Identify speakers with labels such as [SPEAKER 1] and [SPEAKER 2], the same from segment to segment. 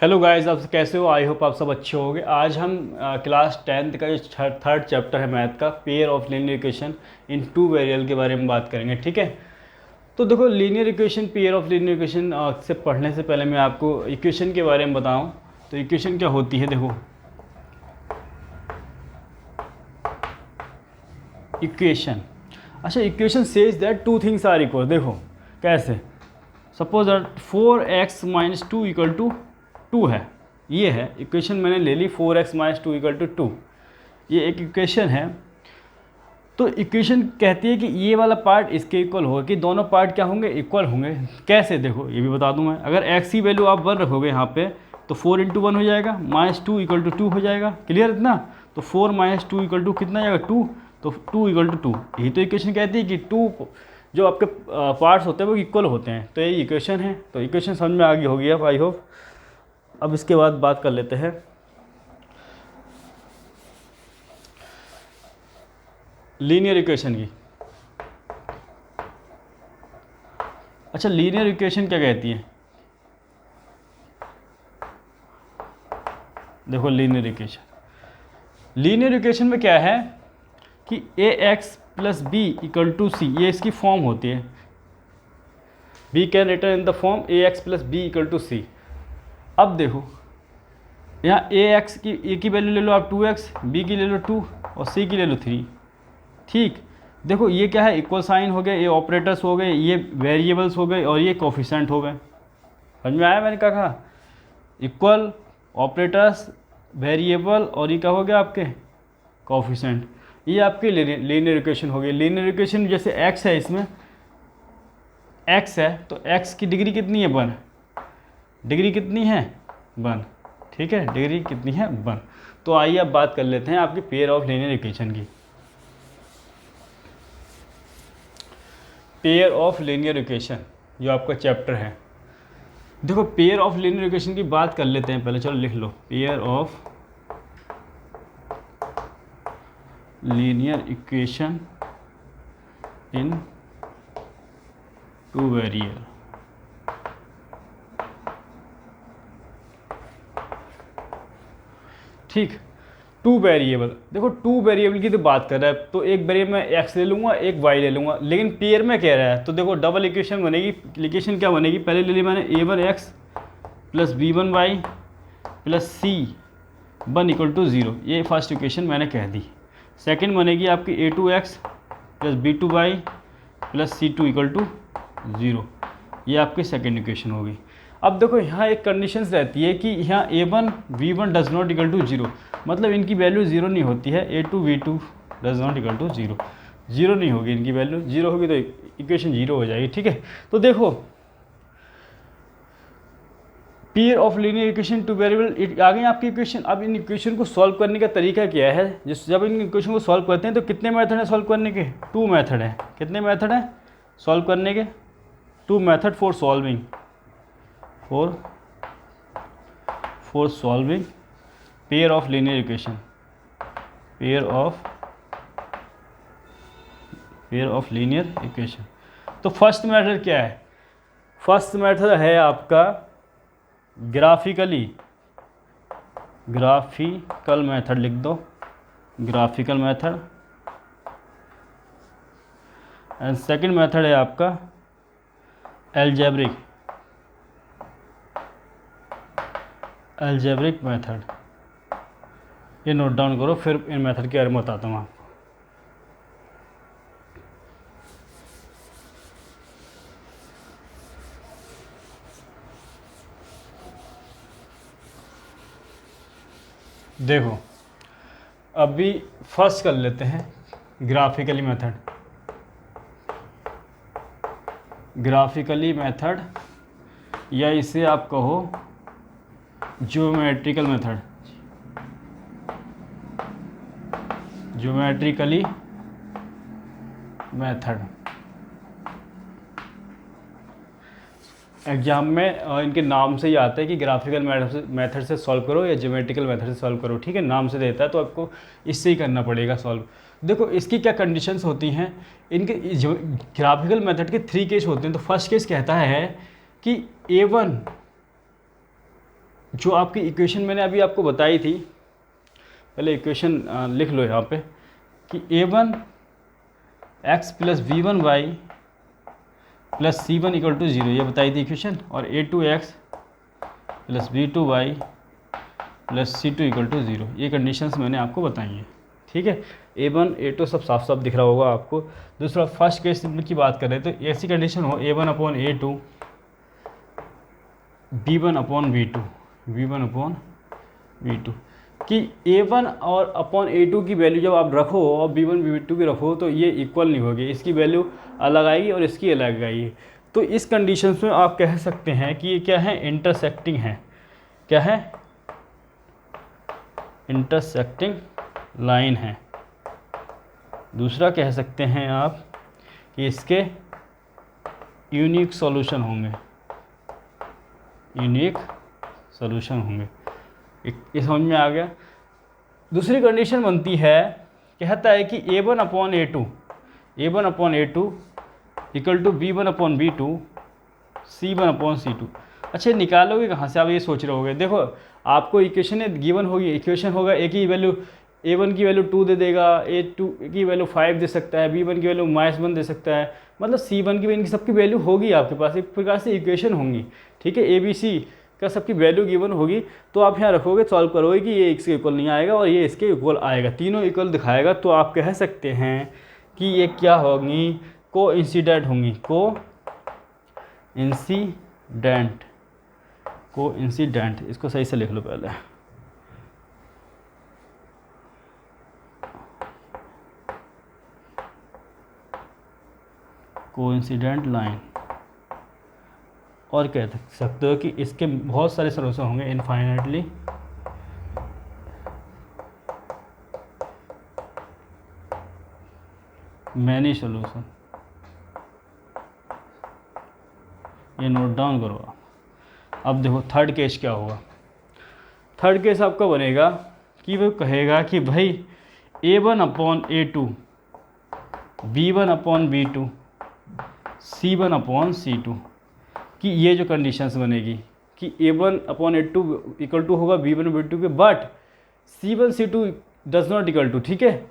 [SPEAKER 1] Hello guys, आप कैसे हो? आई होप आप सब अच्छे होंगे। आज हम क्लास 10th का जो थर्ड चैप्टर है मैथ का, pair of linear equation in two variable के बारे में बात करेंगे। ठीक है, तो देखो linear equation, pair of linear equation से पढ़ने से पहले मैं आपको इक्वेशन के बारे में बताऊं। तो इक्वेशन क्या होती है? देखो इक्वेशन, अच्छा equation says that two things are equal. देखो कैसे, suppose that 4x minus two equal to 2 है। ये है इक्वेशन, मैंने ले ली 4x minus two equal to 2। ये एक इक्वेशन है। तो इक्वेशन कहती है कि ये वाला पार्ट इसके इक्वल होगा, कि दोनों पार्ट क्या होंगे? इक्वल होंगे। कैसे? देखो ये भी बता दूं मैं। अगर x की वैल्यू आप 1 रखोगे यहाँ पे, तो 4 इंटू 1 हो जाएगा, माइनस टू इक्वल टू 2 हो जाएगा। क्लियर इतना? तो 4 माइनस टू इक्वल टू कितना जाएगा? 2। तो 2 इक्वल टू 2। यही तो इक्वेशन कहती है कि 2 जो आपके पार्ट्स होते हैं वो इक्वल होते हैं। तो यही इक्वेशन है। तो इक्वेशन समझ में आ गई होगी अब, आई होप। अब इसके बाद बात कर लेते हैं लीनियर इक्वेशन की। अच्छा, लीनियर इक्वेशन क्या कहती है? देखो लीनियर इक्वेशन में क्या है कि A x plus B equal to C, ये इसकी फॉर्म होती है। B can return in the form A x plus B equal to C. अब देखो यहाँ ए की वैल्यू ले लो आप 2x, बी की ले लो 2 और सी की ले लो 3। ठीक, देखो ये क्या है? इक्वल साइन हो गए, ये ऑपरेटर्स हो गए, ये वेरिएबल्स हो गए और ये कोफिशिएंट हो गए। समझ में आया मैंने क्या कहा? इक्वल, ऑपरेटर्स, वेरिएबल और ये क्या हो गया आपके? कोफिशिएंट। ये आपकी लीनियर इक्वेशन हो गई। लीनियर इक्वेशन जैसे x है, इसमें x है तो x की डिग्री कितनी है? 1। डिग्री कितनी है? 1। ठीक है, डिग्री कितनी है? 1। तो आइए अब बात कर लेते हैं आपकी पेयर ऑफ लीनियर इक्वेशन की। पेयर ऑफ लीनियर इक्वेशन जो आपका चैप्टर है। देखो पेयर ऑफ लीनियर इक्वेशन की बात कर लेते हैं पहले। चलो लिख लो, pair of linear equation in two variable. ठीक, टू वेरिएबल। देखो टू वेरिएबल की तो बात कर रहा है, तो एक वेरिएबल में एक्स ले लूँगा, एक वाई ले लूँगा, लेकिन पेयर में कह रहा है तो देखो डबल इक्वेशन बनेगी। इक्वेशन क्या बनेगी? पहले ले ली मैंने a1x plus b1y plus c1 equal to 0। ये फर्स्ट इक्वेशन मैंने कह दी। सेकेंड बनेगी आपकी a2x plus b2y plus c2 equal to 0। ये आपकी सेकेंड इक्वेशन होगी। अब देखो यहाँ एक कंडीशंस रहती है कि यहाँ a1 v1 does not equal to 0, मतलब इनकी वैल्यू 0 नहीं होती है। a2 v2 does not equal to 0, 0 नहीं होगी इनकी वैल्यू। 0 होगी तो इक्वेशन 0 हो जाएगी। ठीक है, तो देखो pair of linear equation two variable आ गई आपकी इक्वेशन। अब इन इक्वेशन को सॉल्व करने का तरीका क्या है? जब इन इक्वेशन को सॉल्व करते हैं तो कितने मेथड हैं सॉल्व करने के? 2 मेथड हैं। कितने मेथड हैं सॉल्व करने के? 2 method for solving pair of linear equation. Pair of linear equation. तो फर्स्ट मेथड क्या है? फर्स्ट मेथड है आपका ग्राफिकल मेथड। लिख दो graphical method. And second method है आपका एल्जेब्रिक मेथड। ये नोट डाउन करो, फिर इन मेथड के बारे में बताता हूँ आपको। देखो अभी फर्स्ट कर लेते हैं ग्राफिकली मेथड, या इसे आप कहो ज्योमेट्रिकली मेथड। एग्जाम में इनके नाम से ही आता है कि ग्राफिकल मेथड से सॉल्व करो या ज्योमेट्रिकल मेथड से सॉल्व करो। ठीक है, नाम से देता है तो आपको इससे ही करना पड़ेगा सॉल्व। देखो इसकी क्या कंडीशंस होती हैं। इनके ग्राफिकल मेथड के 3 केस होते हैं। तो फर्स्ट केस कहता है कि A1 जो आपकी इक्वेशन मैंने अभी आपको बताई थी, पहले इक्वेशन लिख लो यहाँ पे कि a1x plus b1y plus c1 equal to 0, ये बताई थी इक्वेशन, और a2x plus b2y plus c2 equal to 0, ये कंडीशंस मैंने आपको बताई हैं। ठीक है, a1 a2 सब साफ साफ दिख रहा होगा आपको। दूसरा फर्स्ट केस की बात करें तो ऐसी कंडीशन हो a1 upon a2 b1 upon b2 v1 upon v2 कि a1 और अपॉन a2 की वैल्यू जब आप रखो और b1 b2 की रखो तो ये इक्वल नहीं होगी, इसकी वैल्यू अलग आएगी और इसकी अलग आएगी। तो इस कंडीशन में आप कह सकते हैं कि ये क्या है, इंटरसेक्टिंग है। क्या है, इंटरसेक्टिंग लाइन है। दूसरा कह सकते हैं आप कि इसके यूनिक सॉल्यूशन होंगे, यूनिक सॉल्यूशन होंगे। ये समझ में आ गया। दूसरी कंडीशन बनती है, कहता है कि a1 upon a2 equal to b1 upon b2 c1 upon c2। अच्छा, निकालोगे कहाँ से, आप ये सोच रहे होगे। देखो आपको इक्वेशन गिवन होगी, इक्वेशन होगा एक ही वैल्यू, a1 की वैल्यू 2 दे देगा, a2 की वैल्यू 5 दे सकता है, b1 की वैल्यू -1 दे सकता है, मतलब c1 की इनकी सबकी वैल्यू होगी आपके पास, एक प्रकार से इक्वेशन होंगी। ठीक है, ABC का सबकी वैल्यू गिवन होगी, तो आप यहाँ रखोगे, सॉल्व करोगे कि ये इसके इक्वल नहीं आएगा और ये इसके इक्वल आएगा, तीनों इक्वल दिखाएगा। तो आप कह सकते हैं कि ये क्या होंगी, कोइंसिडेंट होंगी, कोइंसिडेंट। इसको सही से लिख लो पहले, कोइंसिडेंट लाइन। और कह सकते हो कि इसके बहुत सारे सॉल्यूशन होंगे, इनफाइनाइटली मैनी सॉल्यूशन। ये नोट डाउन करो आप। अब देखो थर्ड केस क्या होगा। थर्ड केस आपका बनेगा कि वो कहेगा कि भाई a1 upon a2 b1 upon b2 c1 upon c2 कि ये जो कंडीशंस बनेगी कि a1 upon a2 equal to होगा b1 b2 के, but c1 c2 does not equal to. ठीक है,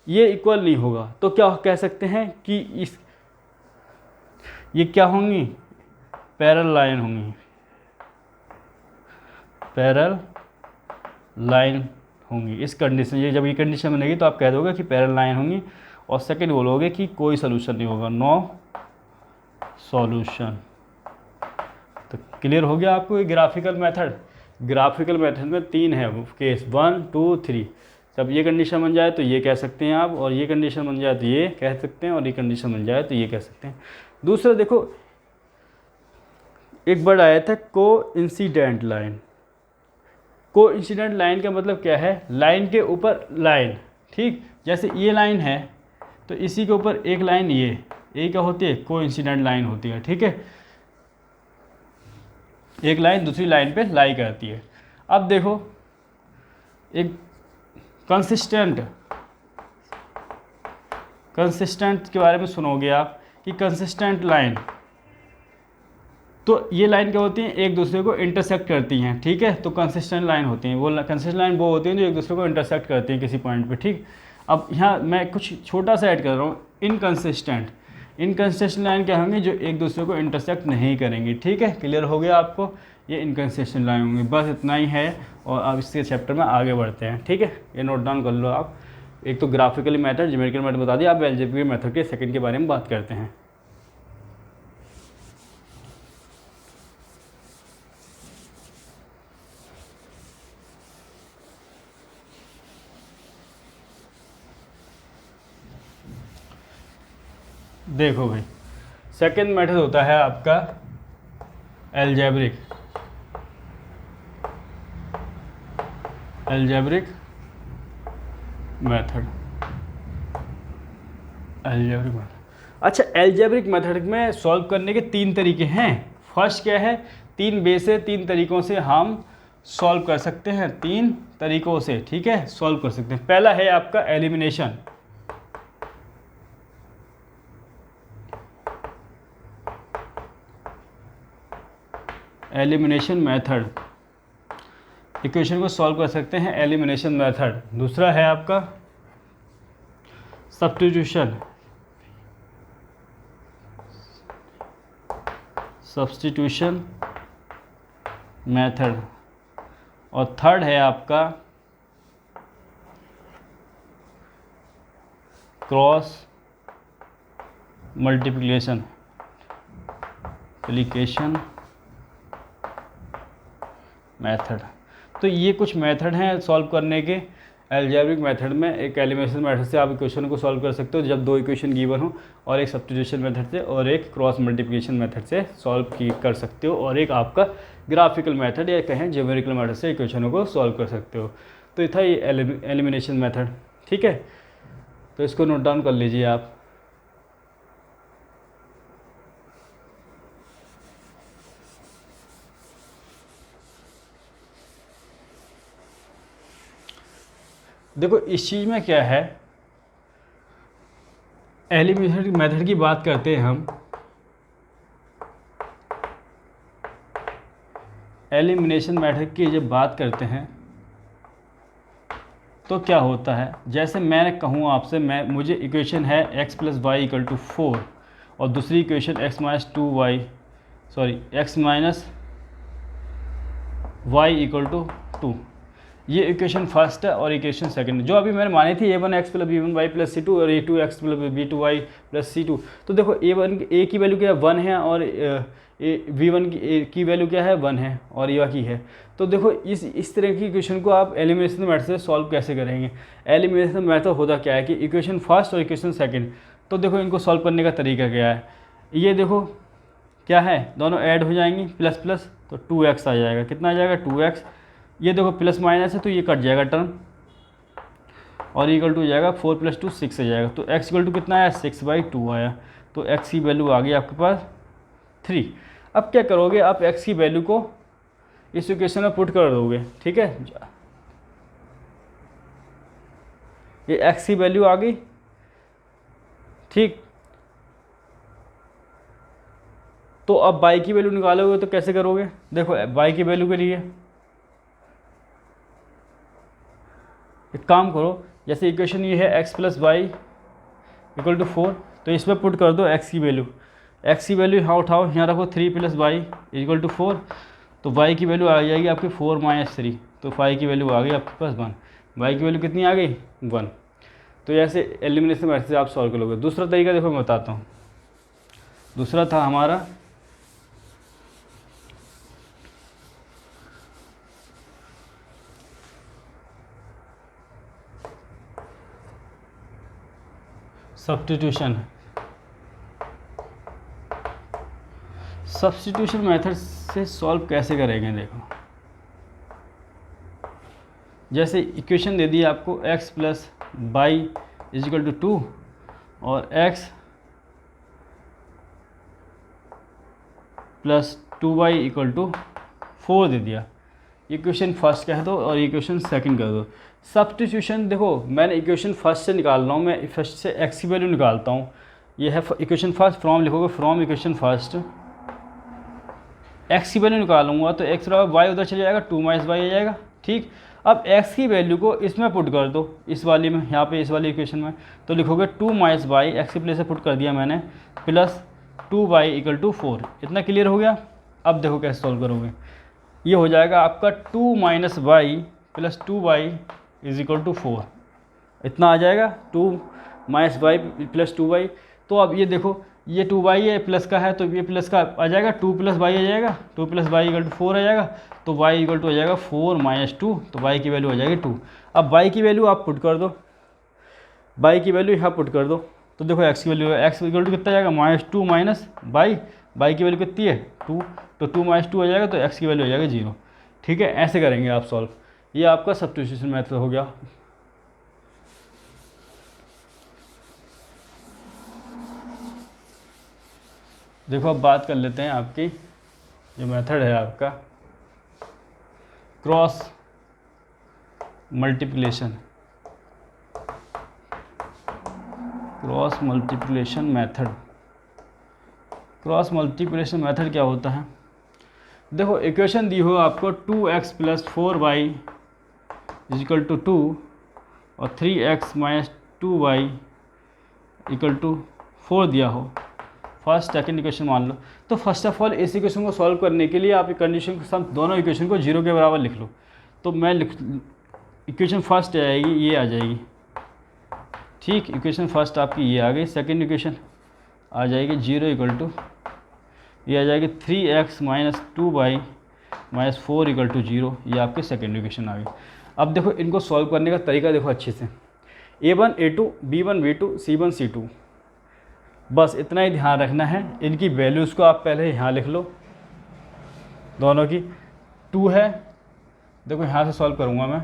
[SPEAKER 1] ये इक्वल नहीं होगा। तो क्या कह सकते हैं कि ये क्या होंगी, पैरेलल लाइन होंगी, पैरेलल लाइन होंगी। इस कंडीशन, ये जब ये कंडीशन बनेगी तो आप कह दोगे कि पैरेलल लाइन होंगी, और सेकंड बोलोगे कि कोई सोल्यूशन नहीं होगा, नो सॉल्यूशन। तो क्लियर हो गया आपको ये ग्राफिकल मेथड। ग्राफिकल मेथड में 3 है केस, 1 2 3। जब ये कंडीशन बन जाए तो ये कह सकते हैं आप, और ये कंडीशन बन जाए तो ये कह सकते हैं, और ये कंडीशन बन जाए तो ये कह सकते हैं। दूसरा देखो, एक वर्ड आया था कोइंसिडेंट लाइन। कोइंसिडेंट लाइन का मतलब क्या है, लाइन के ऊपर लाइन। ठीक, जैसे ये लाइन है तो इसी के ऊपर एक लाइन ये क्या होती है, कोइंसिडेंट लाइन होती है। ठीक है, एक लाइन दूसरी लाइन पे लाई करती है। अब देखो, एक कंसिस्टेंट के बारे में सुनोगे आप कि कंसिस्टेंट लाइन, तो ये लाइन क्या होती हैं, एक दूसरे को इंटरसेक्ट करती हैं। ठीक है, तो कंसिस्टेंट लाइन होती हैं वो, कंसिस्टेंट लाइन वो होती हैं जो एक दूसरे को इंटरसेक्ट करती हैं किसी पॉइंट पे। ठीक, अब यहाँ मैं कुछ छोटा सा ऐड कर रहा हूँ, इनकंसिस्टेंट लाइन क्या होंगी, जो एक दूसरे को इंटरसेक्ट नहीं करेंगी। ठीक है, क्लियर हो गया आपको, ये इनकंसिस्टेंट लाइन होंगी। बस इतना ही है, और अब इसके चैप्टर में आगे बढ़ते हैं। ठीक है, ये नोट डाउन कर लो आप। एक तो ग्राफिकली मेथड, ज्योमेट्रिकल मेथड बता दिया, अब अलजेब्रिक मेथड के सेकंड के बारे में बात करते हैं। देखो भाई, सेकंड मेथड होता है आपका अलजेब्रिक मेथड। अच्छा, अलजेब्रिक मेथड में सॉल्व करने के 3 तरीके हैं। फर्स्ट क्या है, 3 वे से, 3 तरीकों से हम सॉल्व कर सकते हैं, 3 तरीकों से। ठीक है, सॉल्व कर सकते हैं। पहला है आपका एलिमिनेशन। एलिमिनेशन मेथड, इक्वेशन को सॉल्व कर सकते हैं एलिमिनेशन मेथड। दूसरा है आपका सब्स्टिट्यूशन मेथड, और थर्ड है आपका क्रॉस मल्टीप्लिकेशन मेथड। तो ये कुछ मेथड हैं सॉल्व करने के अलजेब्रिक मेथड में। एक एलिमिनेशन मेथड से आप इक्वेशन को सॉल्व कर सकते हो जब दो इक्वेशन गिवन हो, और एक सब्स्टिट्यूशन मेथड से और एक क्रॉस मल्टीप्लिकेशन मेथड से सॉल्व कर सकते हो, और एक आपका ग्राफिकल मेथड या कहें ज्योमेट्रिकल मेथड से इक्वेशनों को सॉल्व कर सकते हो। तो ये था ये एलिमिनेशन मेथड, ठीक है। तो इसको नोट डाउन कर लीजिए आप। देखो इस चीज़ में क्या है, एलिमिनेशन मेथड की बात करते हैं हम। एलिमिनेशन मेथड की जब बात करते हैं तो क्या होता है, जैसे मैंने कहूँ आपसे, मुझे इक्वेशन है x + y = 4 और दूसरी इक्वेशन x - y = 2। ये इक्वेशन फर्स्ट है और इक्वेशन सेकंड जो अभी मैंने मानी थी a1x + b1y + c2 और a2x + b2y + c2। तो देखो a की वैल्यू क्या है 1 है, और v1 की वैल्यू क्या है 1 है, और a की है। तो देखो इस तरह की इक्वेशन को आप एलिमिनेशन मेथड से सॉल्व कैसे करेंगे। एलिमिनेशन मेथड होता क्या है कि इक्वेशन फर्स्ट और इक्वेशन सेकंड, तो देखो इनको सॉल्व करने का तरीका क्या है। ये देखो क्या है, दोनों ऐड हो जाएंगी, प्लस प्लस, तो 2x आ जाएगा। कितना आ जाएगा 2x। ये देखो प्लस माइनस है तो ये कट जाएगा टर्म, और इक्वल टू हो जाएगा 4 + 2 6 आ जाएगा। तो x इक्वल टू कितना आया 6/2 आया। तो x की वैल्यू आ गई आपके पास 3। अब क्या करोगे, आप x की वैल्यू को इस इक्वेशन में पुट कर दोगे, ठीक है। ये x की वैल्यू आ गई, ठीक। तो अब y की वैल्यू निकालोगे तो कैसे करोगे, देखो y की वैल्यू के लिए एक काम करो, जैसे इक्वेशन ये है x + y = 4, तो इसमें पुट कर दो x की वैल्यू। x की वैल्यू यहाँ उठाओ, यहाँ रखो 3 + y = 4, तो y की वैल्यू आ जाएगी आपकी 4 - 3, तो y की वैल्यू आ गई आपके पास 1। y की वैल्यू कितनी आ गई 1। तो ऐसे एलिमिनेशन मेथड से आप सॉल्व करोगे। दूसरा तरीका देखो मैं बताता हूँ। दूसरा था हमारा सब्स्टिट्यूशन मेथड से सॉल्व कैसे करेंगे। देखो जैसे इक्वेशन दे दी आपको x + y = 2 और x + 2y = 4 दे दिया। इक्वेशन फर्स्ट कह दो और इक्वेशन सेकंड कर दो। सब्स्टिट्यूशन देखो मैंने इक्वेशन फर्स्ट से निकाल रहा हूँ, मैं फर्स्ट से x की वैल्यू निकालता हूँ। ये है इक्वेशन फर्स्ट, फ्रॉम लिखोगे फ्रॉम इक्वेशन फर्स्ट x की वैल्यू निकालूंगा तो x बराबर y उधर चले जाएगा, 2 - y आ जाएगा, ठीक। अब x की वैल्यू को इसमें पुट कर दो, इस वाली में, यहाँ पे इस वाली इक्वेशन में, तो लिखोगे 2 - y, x की प्लेस से पुट कर दिया मैंने, + 2y = 4। इतना क्लियर हो गया। अब देखो कैसे सॉल्व करोगे। ये हो जाएगा आपका 2 - y + 2y = 4। इतना आ जाएगा 2 - y + 2y। तो अब ये देखो ये 2y है, प्लस का है तो ये प्लस का आ जाएगा, 2 + y आ जाएगा, 2 + y = 4 आ जाएगा। तो y = हो जाएगा 4 - 2, तो y की वैल्यू आ जाएगी 2। अब y की वैल्यू आप पुट कर दो, y की वैल्यू यहाँ पुट कर दो, तो देखो x की वैल्यू है, x = कितना आ जाएगा -2 - y की वैल्यू कितनी है 2, तो 2 - 2 आ जाएगा, तो x की वैल्यू आ जाएगा 0, ठीक है। ऐसे करेंगे आप सॉल्व। ये आपका सब्स्टिट्यूशन मेथड हो गया। देखो अब बात कर लेते हैं आपकी जो मेथड है आपका cross multiplication method. Cross multiplication method क्या होता है, देखो इक्वेशन दी हो आपको 2x + 4y = 2 और 3x - 2y = 4 दिया हो, फर्स्ट सेकंड इक्वेशन मान लो। तो फर्स्ट ऑफ ऑल इस इक्वेशन को सॉल्व करने के लिए आप कंडीशन को सम दोनों इक्वेशन को 0 के बराबर लिख लो। तो मैं इक्वेशन फर्स्ट आएगी, ये आ जाएगी, ठीक। इक्वेशन फर्स्ट आपकी ये आ गई। सेकंड इक्वेशन आ जाएगी 0 = ये आ जाएगी 3x - 2y - 4 = 0। ये आपकी सेकंड इक्वेशन आ गई। अब देखो इनको सॉल्व करने का तरीका देखो अच्छे से, a1 a2 b1 b2 c1 c2, बस इतना ही ध्यान रखना है। इनकी वैल्यूज़ को आप पहले यहाँ लिख लो, दोनों की। 2 है, देखो यहाँ से सॉल्व करूँगा मैं,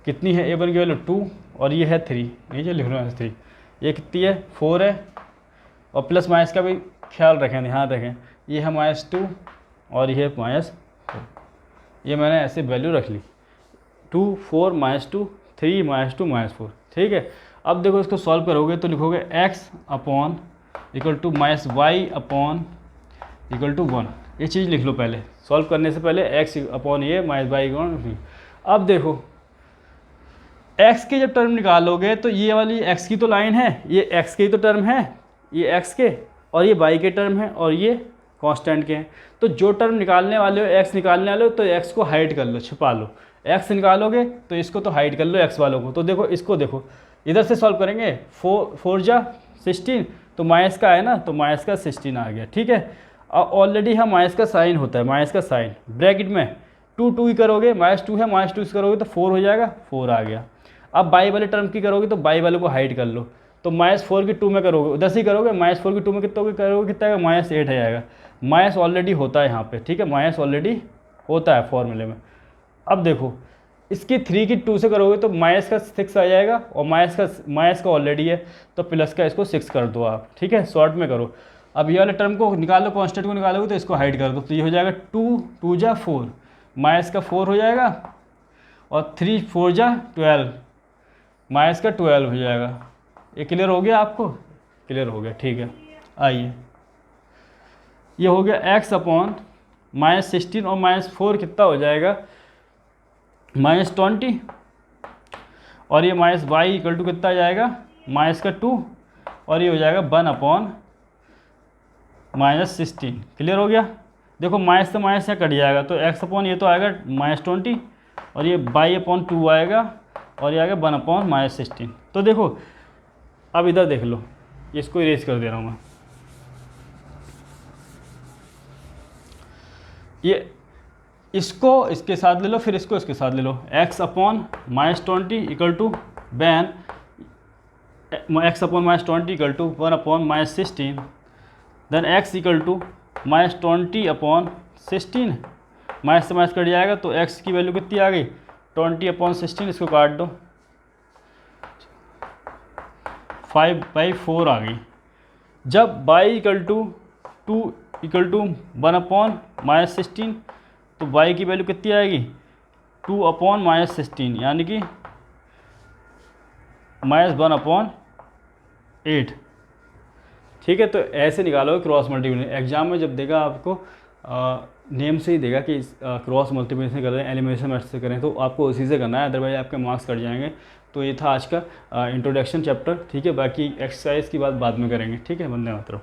[SPEAKER 1] कितनी है a1 की वैल्यू 2 और ये है 3, नीचे लिख लो 3। ये कितनी है 4 है, और प्लस माइनस का भी ख्याल रखें, ध्यान रखें। ये है -2 और ये है -4, ये मैंने ऐसे वैल्यू रख ली, 2 4 -2 3 -2 -4, ठीक है। अब देखो इसको सॉल्व करोगे तो लिखोगे x upon equal to -y upon equal to 1। ये चीज़ लिख लो पहले, सॉल्व करने से पहले x अपॉन ये -y अपॉन। अब देखो x के जब टर्म निकालोगे तो ये वाली x की तो लाइन है, ये x के तो टर्म है, ये x के, और ये y के टर्म है, और ये कांस्टेंट के हैं। तो जो टर्म निकालने वाले हो, x निकालने वाले हो, तो x को हाइड कर लो, छुपा लो। x निकालोगे तो इसको तो हाइड कर लो, x वालों को। तो देखो इसको देखो, इधर से सॉल्व करेंगे, 4 जा 16, तो माइनस का है ना, तो माइनस का 16 आ गया, ठीक है। अब ऑलरेडी यहाँ माइनस का साइन होता है, माइनस का साइन ब्रैकेट में 2 ही करोगे, -2 है, -2 करोगे तो 4 हो जाएगा, 4 आ गया। अब बाई वाले टर्म की करोगे तो बाई वाले को हाइड कर लो, तो -4 की 2 में करोगे, उधर से ही करोगे, -4 की 2 में कितना करोगे, कितना आएगा, -8 है आएगा। माइनस ऑलरेडी होता है यहाँ पे, ठीक है, माइनस ऑलरेडी होता है फॉर्मूले में। अब देखो इसकी 3 की 2 से करोगे तो माइनस का 6 आ जाएगा, और माइनस का ऑलरेडी है तो प्लस का इसको 6 कर दो आप, ठीक है, शॉर्ट में करो। अब ये वाले टर्म को निकालो, कांस्टेंट को निकालोगे तो इसको हाइड कर दो, तो ये हो जाएगा 2 जा 4, माइनस का 4 हो जाएगा, और 3 4 जा 12, माइनस का 12 हो जाएगा। ये क्लियर हो गया आपको? क्लियर हो गया, ठीक है। आइए, ये हो गया x अपॉन -16 और -4 कितना हो जाएगा, -20, और ये -y = कितना आ जाएगा, माइनस का 2, और ये हो जाएगा 1 अपॉन -16। क्लियर हो गया? देखो माइनस से माइनस यहाँ कट जाएगा, तो x अपॉन ये तो आएगा -20, और ये y अपॉन 2 आएगा, और ये आएगा 1 अपॉन -16। तो देखो अब इधर देख लो, इसको इरेज कर दे रहा हूँ मैं। ये इसको इसके साथ ले लो, फिर इसको इसके साथ ले लो। x अपॉन -20 = बैन, x upon -20 = 1 upon -16, then x = -20 upon 16, minus से माइनस कट जाएगा, तो x की वैल्यू कितनी आ गई, 20 अपॉन 16, इसको काट दो, 5/4 आ गई। जब y = 2 = 1 अपॉन -16, तो y की वैल्यू कितनी आएगी, 2 अपॉन -16, यानी कि -1 अपॉन 8, ठीक है। तो ऐसे निकालो क्रॉस मल्टीप्लिकेशन। एग्जाम में जब देगा आपको नेम से ही देगा कि क्रॉस मल्टीप्लिकेशन करें, एलिमिनेशन मेथड से करें, तो आपको उसी से करना है, अदरवाइज आपके मार्क्स कट जाएंगे। तो ये था आज का इंट्रोडक्शन चैप्टर, ठीक है। बाकी एक्सरसाइज की बात बाद में करेंगे, ठीक है। वंदे मातरम।